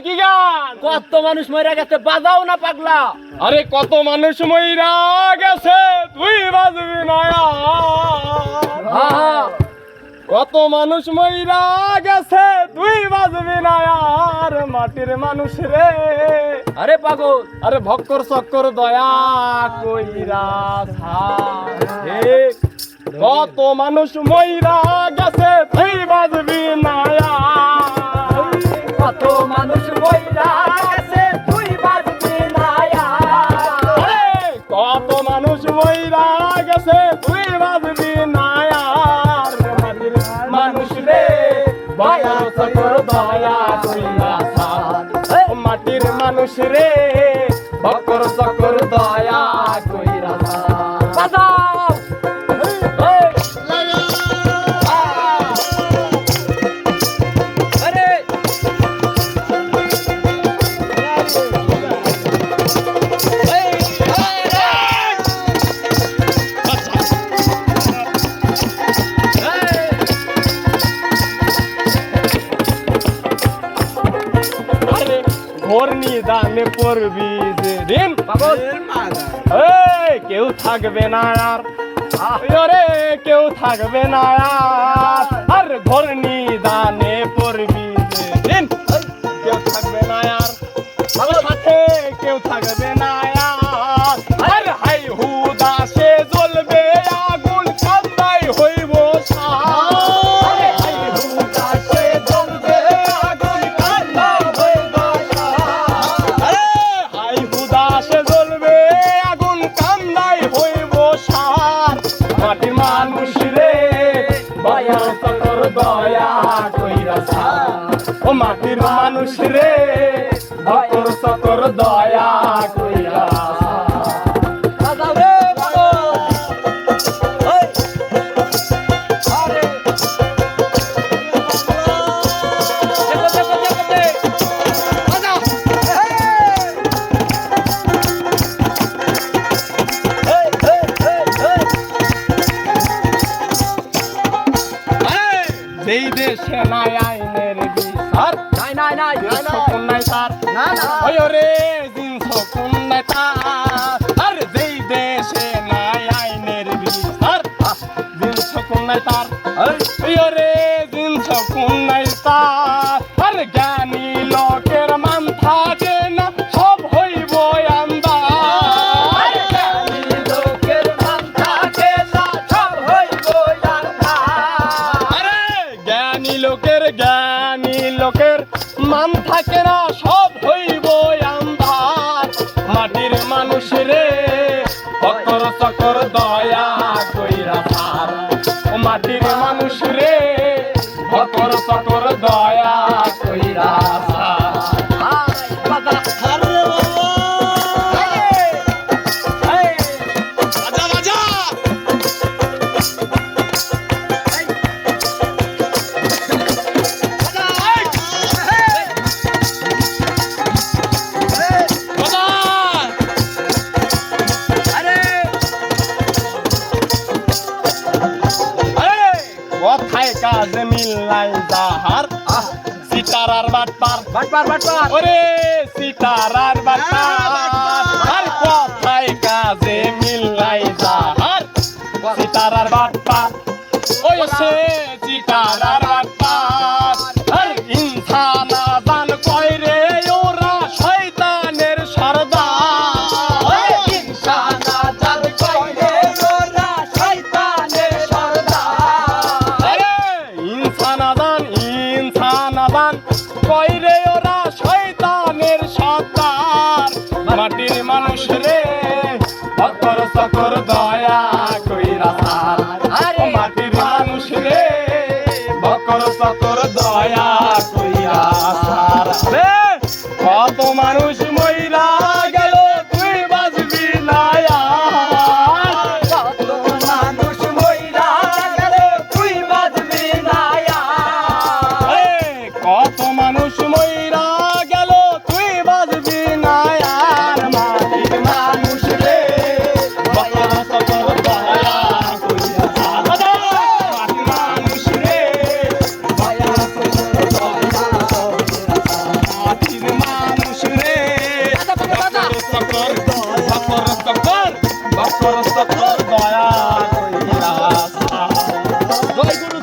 কি গান? কত মানুষ মরে গেছে, বাজাও না পাগলা। আরে কত মানুষ মইরা গেছে তুই বাজবি না আর। কত মানুষ মইরা গেছে তুই বাজবি না আর, মাটির মানুষ রে। আরে পাগল, আরে ভক্কর চক্কর দয়া কইরা ছাড়। কত মানুষ মইরা গেছে তুই বাজবি না আর। কত মানুষ মরে গেছে, তুই বাজবি না আর। কত মানুষ মইরা গেছে তুই বাজবি না আর, মাটির মানুষ রে দয়া চক্কর দয়া কইরা ছাড়। মাটির মানুষ রে ভক্কর চক্কর দয়া কইরা ছাড়। বাজাও। আরে আরে ঘোর নিদানে পড়বি যেদিন পাগল, কেউ থাকবে না আর। আরে কেউ থাকবে না আর। আর ঘোর নিদানে পড়বি যেদিন কেউ থাকবে না আর। আমার সাথে কেউ থাকবে না আর। আর হাই হুদাসে জ্বলবে আগুন, কান্দাই হইব সার। হাই হুদাসে জ্বলবে আগুন, কান্দাই হইব সার। হাই হুদাসে জ্বলবে আগুন, কান্দাই হইব সার। মাটির মানুষ রে দয়া চক্কর দয়া কইরা ছাড়। ও মাটির মানুষ রে ভক্কর চক্কর দয়া কইরা ছাড়। বাজাও রে পাগল। ওই আরে দেখো দেখো দেখো দে, বাজাও। এই এই এই এই যেই দেশে নাই আইনের বিচার, নাই নাই নাই সকল নাই তার। না না ওই রে দিন সকল নাই তার। আর যেই দেশে নাই আইনের বিচার, দিন সকল নাই তার। ওই রে দিন সকল নাই তার। আর জ্ঞানী লোকের মান থাকে না, সব হইব আন্দার। জ্ঞানী লোকের মান থাকে না, সব হইব আন্ধার। আরে জ্ঞানী লোকের মান থাকে না, সব হইব আন্ধার। মাটির মানুষ রে ভক্কর চক্কর দয়া কইরা ছাড়। ও মাটির মানুষ রে ভক্কর চক্কর দয়া কইরা ছাড়। আয় বাবা, কথায় কাজে মিল্লাই যাহার, সিতার আর বাটপার। বাটপার বাটপার। ওরে সিতার আর বাটপার। আর কথায় কাজে মিল্লাই যাহার, সিতার আর বাটপার। ওই সে সিতার আর বাটপার। আর ইনসান আদান কয় রে ওরা শয়তানের সরদার। ইনসান আজাদ কইরে ওরা শয়তানের সরদার। আরে ইনসান আদান কয় রে ওরা শয়তানের সরদার। মাটির মানুষ রে ভক্কর চক্কর দয়া কইরা ছাড়। আরে মাটির মানুষ রে ভক্কর চক্কর দয়া কইরা ছাড়। কত মানুষ